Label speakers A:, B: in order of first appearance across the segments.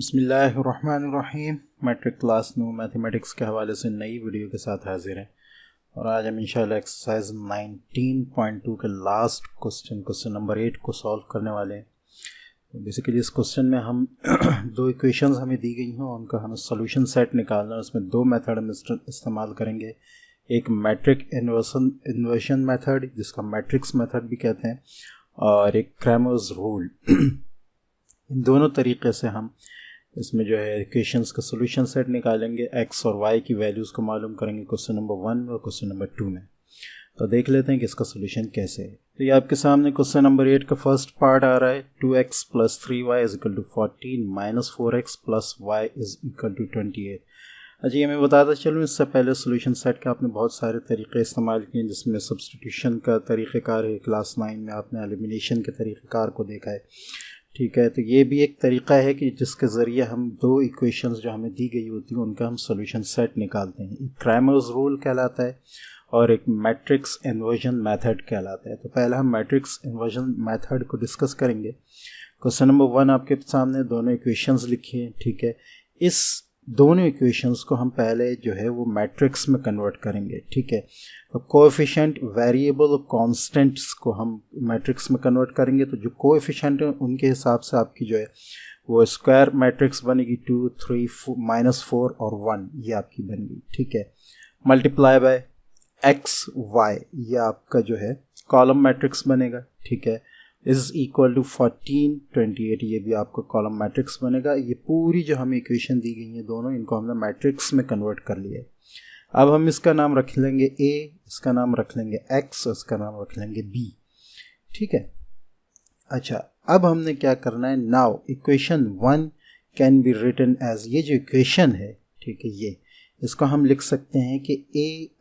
A: बिस्मिल्लाहिर्रहमानिर्रहीम। Matric class new mathematics के हवाले से नई वीडियो के साथ हाजिर हैं और आज हम इंशाल्लाह एक्सरसाइज 19.2 के लास्ट क्वेश्चन नंबर 8 को सॉल्व करने वाले हैं। तो बेसिकली इस क्वेश्चन में हम दो इक्वेशंस हमें दी गई हैं, उनका हमें सोल्यूशन सेट निकालना है। उसमें दो मेथड हम इस्तेमाल करेंगे, एक मैट्रिक इन्वर्शन मेथड जिसका मैट्रिक्स मेथड भी कहते हैं, और एक क्रैमर्स रूल। इन दोनों तरीके से हम इसमें जो है इक्वेशंस का सोल्यूशन सेट निकालेंगे, एक्स और वाई की वैल्यूज़ को मालूम करेंगे क्वेश्चन नंबर 1 और क्वेश्चन नंबर 2 में। तो देख लेते हैं कि इसका सोल्यूशन कैसे है। तो ये आपके सामने क्वेश्चन नंबर 8 का फर्स्ट पार्ट आ रहा है, 2x + 3y = 14 - 4x + y = 28। अच्छा, ये मैं बताता चलूँ, इससे पहले सोल्यूशन सेट के आपने बहुत सारे तरीके इस्तेमाल किए, जिसमें सब्स्टिट्यूशन का तरीक़ेकार है, क्लास 9 में आपने एलिमिनेशन के तरीक़ेकार को देखा है। ठीक है, तो ये भी एक तरीक़ा है कि जिसके ज़रिए हम दो इक्वेशंस जो हमें दी गई होती हैं उनका हम सोल्यूशन सेट निकालते हैं। एक क्रैमर्स रूल कहलाता है और एक मैट्रिक्स इन्वर्जन मेथड कहलाता है। तो पहले हम मैट्रिक्स इन्वर्जन मेथड को डिस्कस करेंगे। क्वेश्चन नंबर 1 आपके सामने दोनों इक्वेशंस लिखी हैं। ठीक है, इस दोनों इक्वेशंस को हम पहले जो है वो मैट्रिक्स में कन्वर्ट करेंगे। ठीक है, तो कोएफिशिएंट, वेरिएबल और कांस्टेंट्स को हम मैट्रिक्स में कन्वर्ट करेंगे। तो जो कोएफिशिएंट है उनके हिसाब से आपकी जो है वो स्क्वायर मैट्रिक्स बनेगी, 2, 3, -4 और 1, ये आपकी बन गई। ठीक है, मल्टीप्लाई बाय एक्स वाई, ये आपका जो है कॉलम मैट्रिक्स बनेगा। ठीक है, = 14, 28, ये भी आपका कॉलम मैट्रिक्स बनेगा। ये पूरी जो हमें इक्वेशन दी गई है दोनों, इनको हमने मैट्रिक्स में कन्वर्ट कर लिया है। अब हम इसका नाम रख लेंगे a, इसका नाम रख लेंगे x, इसका नाम रख लेंगे b। ठीक है, अच्छा, अब हमने क्या करना है, now equation 1 can be written as, ये जो इक्वेशन है, ठीक है, ये इसको हम लिख सकते हैं कि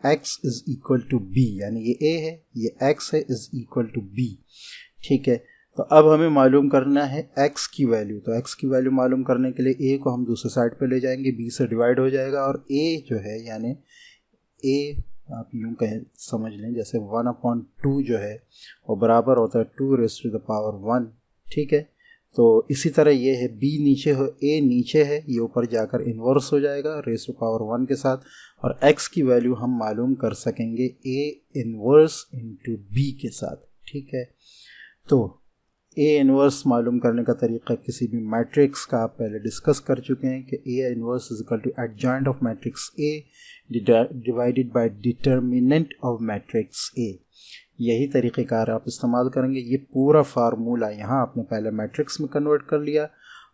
A: ax = b, यानी ये a है, ये x है, = b। ठीक है, तो अब हमें मालूम करना है x की वैल्यू। तो x की वैल्यू मालूम करने के लिए a को हम दूसरे साइड पे ले जाएंगे, b से डिवाइड हो जाएगा, और a जो है यानी a आप यूँ कहें समझ लें जैसे 1/2 जो है वो बराबर होता है 2⁻1। ठीक है, तो इसी तरह ये है, b नीचे हो, a नीचे है, ये ऊपर जाकर इन्वर्स हो जाएगा (1 के साथ, और x की वैल्यू हम मालूम कर सकेंगे a इन्वर्स × b के साथ। ठीक है, तो a इन्वर्स मालूम करने का तरीका किसी भी मैट्रिक्स का आप पहले डिस्कस कर चुके हैं कि a inverse = adjoint of matrix a divided by determinant of matrix a। यही तरीक़ेकार आप इस्तेमाल करेंगे। ये पूरा फार्मूला यहाँ आपने पहले मैट्रिक्स में कन्वर्ट कर लिया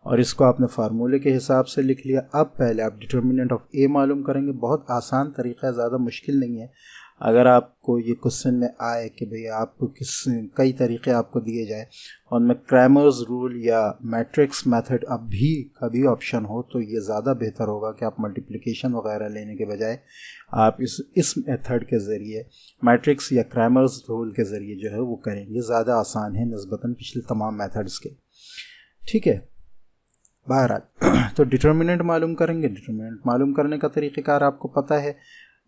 A: और इसको आपने फार्मूले के हिसाब से लिख लिया। अब पहले आप डिटर्मिनेंट ऑफ a मालूम करेंगे। बहुत आसान तरीका है, ज़्यादा मुश्किल नहीं है। अगर आपको ये क्वेश्चन में आए कि भाई आपको कई तरीके आपको दिए जाए और उनमें क्रैमर्स रूल या मैट्रिक्स मेथड अब भी कभी ऑप्शन हो, तो ये ज़्यादा बेहतर होगा कि आप मल्टीप्लिकेशन वगैरह लेने के बजाय आप इस मेथड के ज़रिए, मैट्रिक्स या क्रैमर्स रूल के ज़रिए जो है वो करें। ये ज़्यादा आसान है निस्बतन पिछले तमाम मेथड्स के। ठीक है, बहरहाल तो डिटर्मिनेंट मालूम करेंगे। डिटर्मिनेंट मालूम करने का तरीक़ेकार आपको पता है।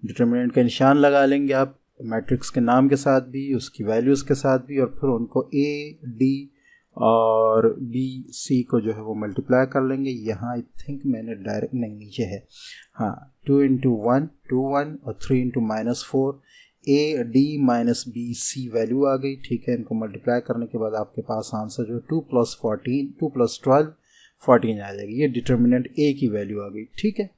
A: डिटर्मिनेंट का निशान लगा लेंगे आप मैट्रिक्स के नाम के साथ भी, उसकी वैल्यूज़ के साथ भी, और फिर उनको a, d और b, c को जो है वो मल्टीप्लाई कर लेंगे। यहाँ आई थिंक मैंने डायरेक्ट नहीं, नीचे है, हाँ, 2 × 1 2 1 और 3 × -4 a, d - b, c value आ गई। ठीक है, इनको मल्टीप्लाई करने के बाद आपके पास आंसर जो 2 + 14 2 + 12 14 आ जाएगी। ये डिटर्मिनेंट a की वैल्यू आ गई। ठीक है,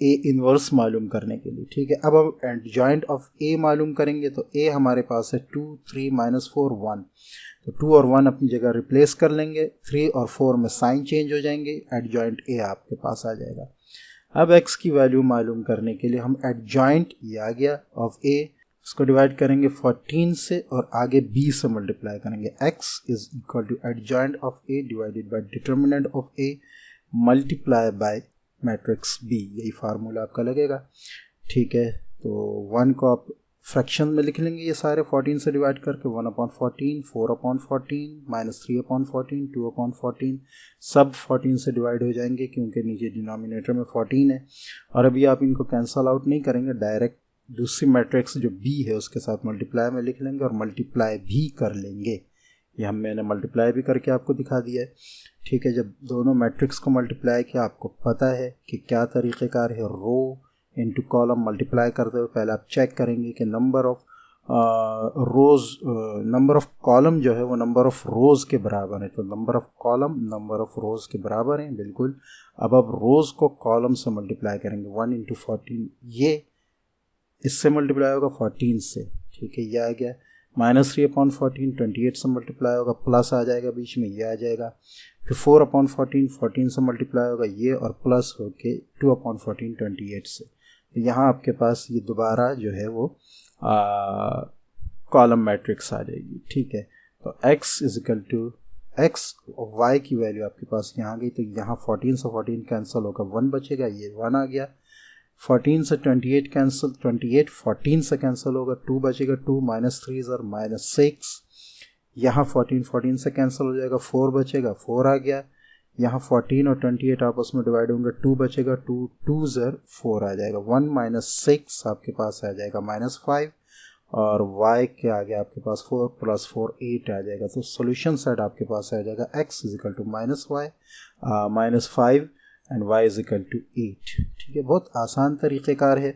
A: a इन्वर्स मालूम करने के लिए। ठीक है, अब हम एडजॉइंट ऑफ a मालूम करेंगे। तो a हमारे पास है 2, 3 - 4 1, तो 2 और 1 अपनी जगह रिप्लेस कर लेंगे, 3 और 4 में साइन चेंज हो जाएंगे, एडजॉइंट a आपके पास आ जाएगा। अब x की वैल्यू मालूम करने के लिए हम एडजॉइंट, ये आ गया, ऑफ a, इसको डिवाइड करेंगे 14 से और आगे b से मल्टीप्लाई करेंगे। x = adjoint of a divided by determinant of a multiply by matrix b, यही फार्मूला आपका लगेगा। ठीक है, तो 1 को आप फ्रैक्शन में लिख लेंगे, ये सारे 14 से डिवाइड करके, 1/14 4/14 -3/14 2/14, सब 14 से डिवाइड हो जाएंगे क्योंकि नीचे डिनोमिनेटर में 14 है। और अभी आप इनको कैंसल आउट नहीं करेंगे, डायरेक्ट दूसरी मैट्रिक्स जो b है उसके साथ मल्टीप्लाई में लिख लेंगे और मल्टीप्लाई भी कर लेंगे। ये मैंने मल्टीप्लाई भी करके आपको दिखा दिया है। ठीक है, जब दोनों मैट्रिक्स को मल्टीप्लाई किया, आपको पता है कि क्या तरीक़ेकार है, रो इनटू कॉलम मल्टीप्लाई करते हुए पहले आप चेक करेंगे कि number of rows, number of column जो है वो नंबर ऑफ रोज़ के बराबर है। तो number of column number of rows के बराबर हैं, बिल्कुल। अब आप रोज़ को कॉलम से मल्टीप्लाई करेंगे, 1 इंटू 14, ये इससे मल्टीप्लाई होगा 14 से। ठीक है, ये आ गया। -3/14 28 से मल्टीप्लाई होगा, प्लस आ जाएगा बीच में, ये आ जाएगा। फिर 4/14 14 से मल्टीप्लाई होगा ये, और प्लस होके 2/14 28 से। तो यहाँ आपके पास ये दोबारा जो है वो कॉलम मैट्रिक्स आ जाएगी। ठीक है, तो x is equal to x और y की वैल्यू आपके पास यहाँ आ गई। तो यहाँ 14 से 14 कैंसिल होगा, 1 बचेगा, ये 1 आ गया। 14 से 28 कैंसिल, 28 14 से कैंसिल होगा, 2 बचेगा, 2 -3 और -6। यहाँ 14 14 से कैंसिल हो जाएगा, 4 बचेगा, 4 आ गया। यहाँ 14 और 28 आपस में डिवाइड होंगे, 2 बचेगा, 2 2 4 आ जाएगा। 1 - 6 आपके पास आ जाएगा -5, और y के आगे आपके पास 4 + 4 8 आ जाएगा। तो सॉल्यूशन सेट आपके पास आ जाएगा x is equal to -5 and y is equal to 8। ठीक है, बहुत आसान तरीक़ेकार है।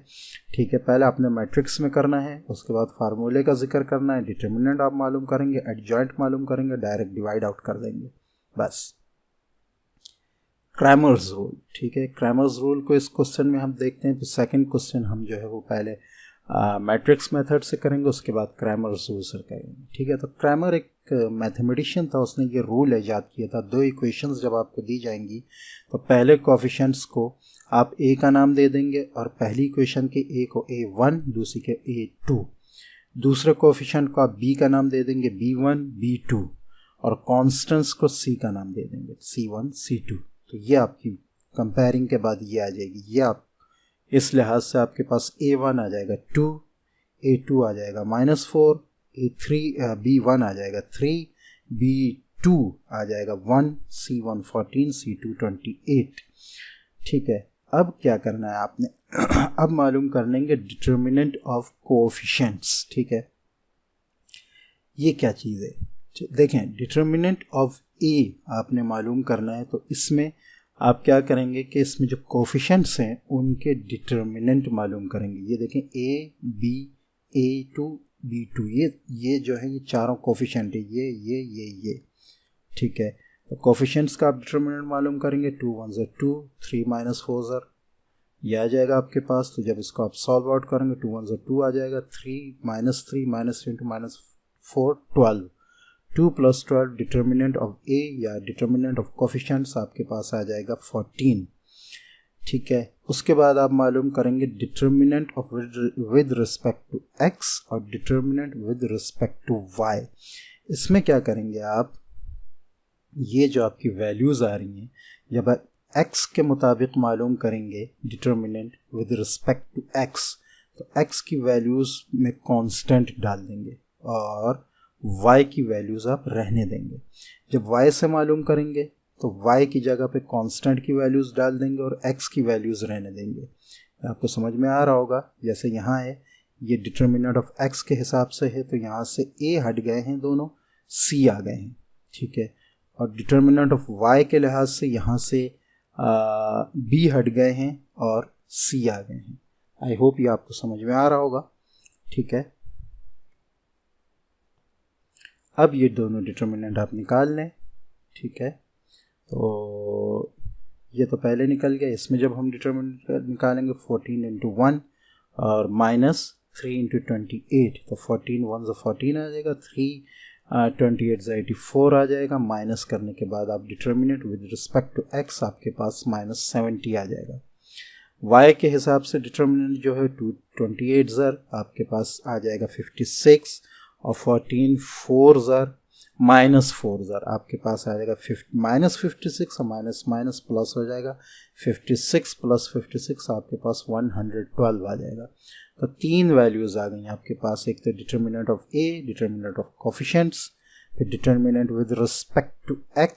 A: ठीक है, पहले आपने मैट्रिक्स में करना है, उसके बाद फार्मूले का जिक्र करना है, डिटर्मिनेंट आप मालूम करेंगे, एडजॉइंट मालूम करेंगे, डायरेक्ट डिवाइड आउट कर देंगे, बस। Cramer's rule. ठीक है, क्रैमर्स रूल को इस क्वेश्चन में हम देखते हैं। तो सेकंड क्वेश्चन हम जो है वो पहले मैट्रिक्स मेथड से करेंगे, उसके बाद क्रैमर्स रूल से करेंगे। ठीक है, तो क्रैमर एक मैथमेटिशियन था, उसने ये रूल ईजाद किया था। 2 इक्वेशंस जब आपको दी जाएंगी तो पहले कोफिशिएंट्स को आप a का नाम दे देंगे, और पहली इक्वेशन के a को a1, दूसरी के a2। दूसरे कोफिशिएंट को आप b का नाम दे देंगे b1 b2, और कॉन्स्टेंट्स को c का नाम दे देंगे c1 c2। तो ये आपकी कंपेयरिंग के बाद ये आ जाएगी। ये आप इस लिहाज से आपके पास a1 आ जाएगा 2, a2 आ जाएगा -4, a3 b1 आ जाएगा 3, b2 आ जाएगा 1, c1 14, c2 28। ठीक है, अब क्या करना है आपने अब मालूम कर लेंगे डिटर्मिनेंट ऑफ कोएफिशिएंट्स। ठीक है, ये क्या चीज़ है, देखें, डिटर्मिनेंट ऑफ a आपने मालूम करना है। तो इसमें आप क्या करेंगे कि इसमें जो कोफिशिएंट्स हैं उनके डिटर्मिनेंट मालूम करेंगे। ये देखें, a b a2 b2, ये जो है ये चारों कोफिशिएंट है, ये। ठीक है, तो कोफिशिएंट्स का आप डिटर्मिनेंट मालूम करेंगे। 2 1 2, 3 -4 ये आ जाएगा आपके पास। तो जब इसको आप सॉल्व आउट करेंगे, 2 1 2 आ जाएगा, 3 -3 -4 12, 2 + 12 डिटर्मिनेंट ऑफ a या डिटर्मिनेंट ऑफ कोफिशिएंट्स आपके पास आ जाएगा 14। ठीक है, उसके बाद आप मालूम करेंगे determinant of with respect to x और determinant with respect to y। इसमें क्या करेंगे आप, ये जो आपकी वैल्यूज़ आ रही हैं, जब आप x के मुताबिक मालूम करेंगे determinant with respect to x, तो x की वैल्यूज़ में कांस्टेंट डाल देंगे और y की वैल्यूज़ आप रहने देंगे। जब y से मालूम करेंगे तो y की जगह पे कांस्टेंट की वैल्यूज़ डाल देंगे और x की वैल्यूज़ रहने देंगे। आपको समझ में आ रहा होगा, जैसे यहाँ है, ये डिटर्मिनेंट ऑफ x के हिसाब से है, तो यहाँ से a हट गए हैं, दोनों c आ गए हैं। ठीक है, और डिटर्मिनेंट ऑफ y के लिहाज से यहाँ से b हट गए हैं और c आ गए हैं। आई होप ये आपको समझ में आ रहा होगा। ठीक है, अब ये दोनों डिटर्मिनेंट आप निकाल लें। ठीक है, तो ये तो पहले निकल गया। इसमें जब हम डिटर्मिनेंट निकालेंगे 14 × 1 और -3 × 28, तो 14 1 14 आ जाएगा, 3 28 84 आ जाएगा। माइनस करने के बाद आप determinant with respect to x आपके पास -70 आ जाएगा। y के हिसाब से डिटर्मिनेंट जो है 28 आपके पास आ जाएगा 56, और 14 4 -4 आपके पास आ जाएगा -56, और माइनस प्लस हो जाएगा 56 + 56 आपके पास 112 आ जाएगा। तो 3 वैल्यूज़ आ गई आपके पास, एक तो determinant of a, determinant of coefficients, फिर determinant with respect to x।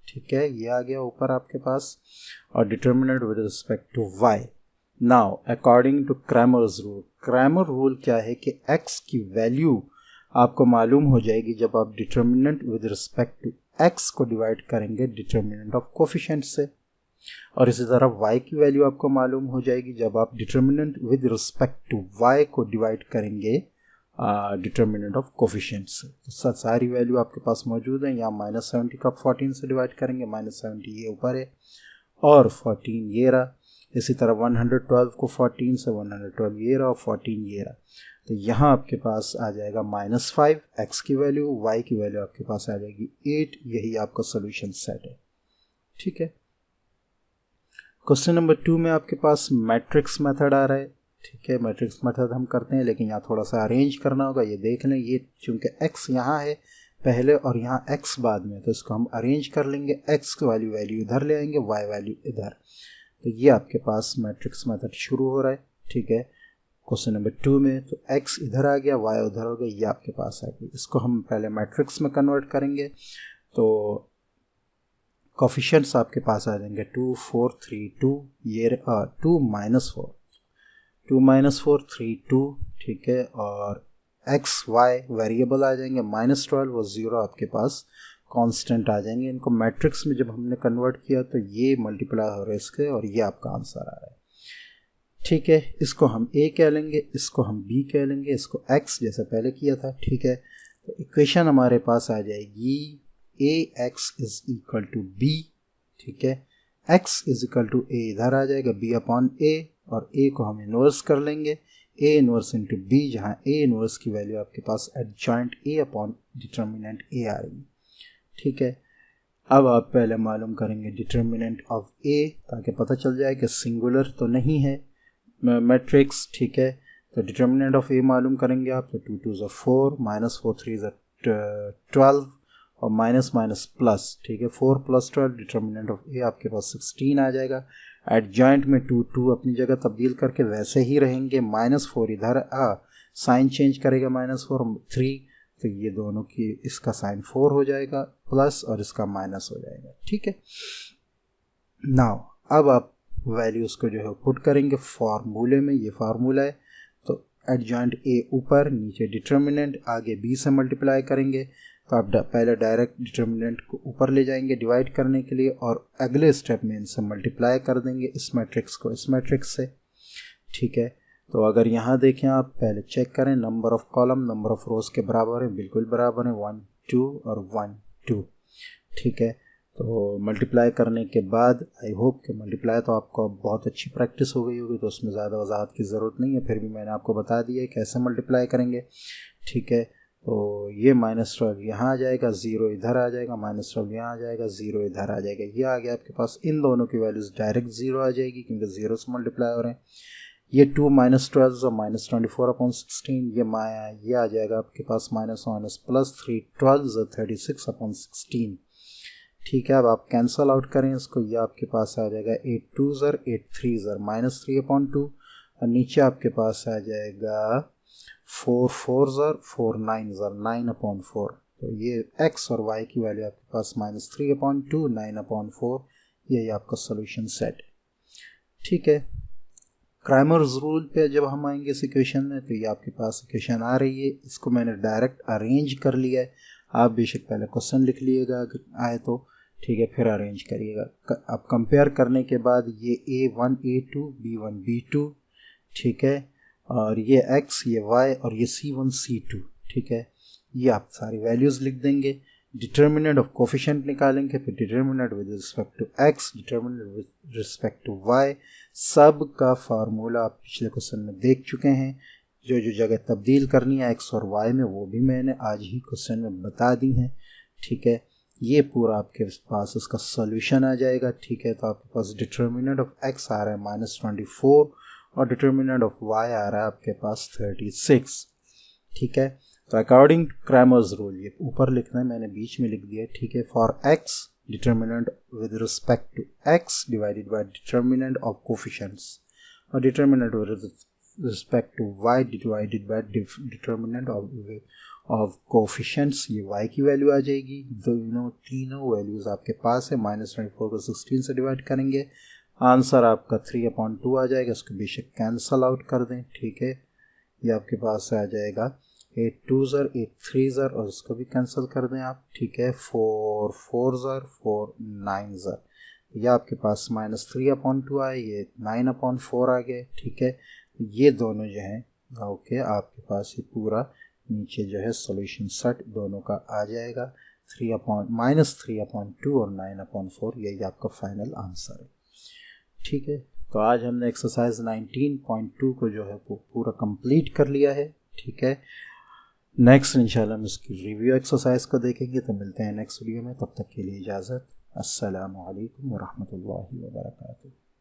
A: ठीक है, ये आ गया ऊपर आपके पास, और determinant with respect to y। Now according to Cramer's rule, Cramer rule क्या है कि x की वैल्यू आपको मालूम हो जाएगी जब आप determinant with respect to x को डिवाइड करेंगे डिटर्मिनेंट ऑफ कोफिशिएंट से, और इसी तरह y की वैल्यू आपको मालूम हो जाएगी जब आप determinant with respect to y को डिवाइड करेंगे डिटर्मिनेंट ऑफ कोफिशिएंट से। तो सारी वैल्यू आपके पास मौजूद है। यहाँ -70 का 14 से डिवाइड करेंगे, -70 ये ऊपर है और 14 ये रहा। इसी तरह 112 को 14 से 112 ये रहा और 14 ये रहा। तो यहाँ आपके पास आ जाएगा -5 x की वैल्यू, y की वैल्यू आपके पास आ जाएगी 8। यही आपका सोल्यूशन सेट है। ठीक है, क्वेश्चन नंबर 2 में आपके पास मैट्रिक्स मेथड आ रहा है। ठीक है, मैट्रिक्स मेथड हम करते हैं, लेकिन यहाँ थोड़ा सा अरेंज करना होगा। ये देख लें, ये चूंकि x यहाँ है पहले और यहाँ x बाद में, तो इसको हम अरेंज कर लेंगे। x की वैल्यू इधर ले आएंगे, y वैल्यू इधर। तो ये आपके पास मैट्रिक्स मेथड शुरू हो रहा है। ठीक है, क्वेश्चन नंबर 2 में तो x इधर आ गया, y उधर हो गया, ये आपके पास आ गई। इसको हम पहले मैट्रिक्स में कन्वर्ट करेंगे तो कोफिशिएंट्स आपके पास आ जाएंगे 2 4 3 2, ये 2 -4 2 -4 3 2। ठीक है, और x y वेरिएबल आ जाएंगे, -12 और 0 आपके पास कांस्टेंट आ जाएंगे। इनको मैट्रिक्स में जब हमने कन्वर्ट किया तो ये मल्टीप्लाई हो रहा है इसके, और ये आपका आंसर आ रहा है। ठीक है, इसको हम a कह लेंगे, इसको हम b कह लेंगे, इसको x जैसा पहले किया था। ठीक है, तो इक्वेशन हमारे पास आ जाएगी ax is equal to b। ठीक है, x is equal to a इधर आ जाएगा, b अपॉन a, और a को हम इन्वर्स कर लेंगे, a इन्वर्स इंटू b, जहाँ a इन्वर्स की वैल्यू आपके पास adjoint a upon determinant a आ रही है। ठीक है, अब आप पहले मालूम करेंगे डिटर्मिनेंट ऑफ a, ताकि पता चल जाए कि सिंगुलर तो नहीं है मैट्रिक्स। ठीक है, तो डिटर्मिनेंट ऑफ a मालूम करेंगे आप, तो 2 2 ज़ा 4, -4 3 ज़ा 12 और माइनस माइनस प्लस। ठीक है, 4 + 12, डिटर्मिनेंट ऑफ a आपके पास 16 आ जाएगा। एडजॉइंट में 2 2 अपनी जगह तब्दील करके वैसे ही रहेंगे, -4 इधर साइन चेंज करेगा, -4 3, तो ये दोनों की इसका साइन 4 हो जाएगा प्लस और इसका माइनस हो जाएगा। ठीक है, नाउ अब आप वैल्यूज़ को जो है पुट करेंगे फार्मूले में। ये फार्मूला है, तो एडजॉइंट a ऊपर, नीचे डिटर्मिनेंट, आगे b से मल्टीप्लाई करेंगे। तो आप पहले डायरेक्ट डिटर्मिनेंट को ऊपर ले जाएंगे डिवाइड करने के लिए, और अगले स्टेप में इनसे मल्टीप्लाई कर देंगे इस मैट्रिक्स को इस मैट्रिक्स से। ठीक है, तो अगर यहाँ देखें आप पहले चेक करें, number of column number of रोज के बराबर है, बिल्कुल बराबर है, 1 2 और 1 2। ठीक है, तो मल्टीप्लाई करने के बाद आई होप कि मल्टीप्लाई तो आपको बहुत अच्छी प्रैक्टिस हो गई होगी, तो उसमें ज़्यादा वजाहत की ज़रूरत नहीं है, फिर भी मैंने आपको बता दिया है कैसे मल्टीप्लाई करेंगे। ठीक है, तो ये -12 यहाँ आ जाएगा, 0 इधर आ जाएगा, -12 यहाँ आ जाएगा, 0 इधर आ जाएगा, ये आ गया आपके पास। इन दोनों की वैल्यूज़ डायरेक्ट 0 आ जाएगी क्योंकि 0 से मल्टीप्लाई हो रहे हैं। ये 2 -12 और -24/16, ये आ जाएगा आपके पास -+ 3 12 36/16। ठीक है, अब आप कैंसल आउट करें इसको, ये आपके पास आ जाएगा 8 2 8 3 -3/2, और नीचे आपके पास आ जाएगा 4 4 4 9 9/4। तो ये x और y की वैल्यू आपके पास -3/2 9/4, यही आपका सोल्यूशन सेट है। ठीक है, क्राइमर्स रूल पे जब हम आएंगे इस इक्वेशन में, तो ये आपके पास इक्वेशन आ रही है, इसको मैंने डायरेक्ट अरेंज कर लिया है। आप बेशक पहले क्वेश्चन लिख लीजिएगा अगर आए तो, ठीक है, फिर अरेंज करिएगा। अब कंपेयर करने के बाद ये A1 A2 B1 B2, ठीक है, और ये x ये y और ये C1 C2। ठीक है, ये आप सारी वैल्यूज़ लिख देंगे। डिटर्मिनेंट ऑफ कोफिशिएंट निकालेंगे, फिर determinant with respect to x, determinant with respect to y। सब का फार्मूला आप पिछले क्वेश्चन में देख चुके हैं। जो जो जगह तब्दील करनी है x और y में, वो भी मैंने आज ही क्वेश्चन में बता दी हैं। ठीक है, ये पूरा आपके पास इसका सोल्यूशन आ जाएगा। ठीक है, तो आपके पास डिटर्मिनेंट ऑफ x आ रहा है -24 और डिटर्मिनेंट ऑफ y आ रहा है आपके पास 36। ठीक है, तो अकॉर्डिंग टू क्रैमर्स रूल, ये ऊपर लिखना है, मैंने बीच में लिख दिया। ठीक है, for x determinant with respect to x divided by determinant of coefficients, और determinant with respect to y divided by determinant of coefficients, ये y की वैल्यू आ जाएगी। तीनों वैल्यूज आपके पास है। -24 को 16 से डिवाइड करेंगे, आंसर आपका 3/2 आ जाएगा। इसको बेशक कैंसल आउट कर दें। ठीक है, ये आपके पास आ जाएगा 8 2 ज़र 8 3 ज़र और इसको भी कैंसिल कर दें आप, ठीक है। 4 4 ज़र 4 9 ज़र, ये आपके पास -3/2 आए, ये 9/4 आ गए, ठीक है। ये दोनों जो हैं ओके, आपके पास ये पूरा नीचे जो है सॉल्यूशन सेट दोनों का आ जाएगा, -3/2 और 9/4, यही आपका फाइनल आंसर है, ठीक है। तो आज हमने एक्सरसाइज 19.2 को जो है वो पूरा कंप्लीट कर लिया है, ठीक है। नेक्स्ट इंशाल्लाह हम इसकी रिव्यू एक्सरसाइज को देखेंगे, तो मिलते हैं नेक्स्ट वीडियो में, तब तक के लिए इजाज़त। अस्सलामु अलैकुम वरहमतुल्लाहि वबरकातुहू।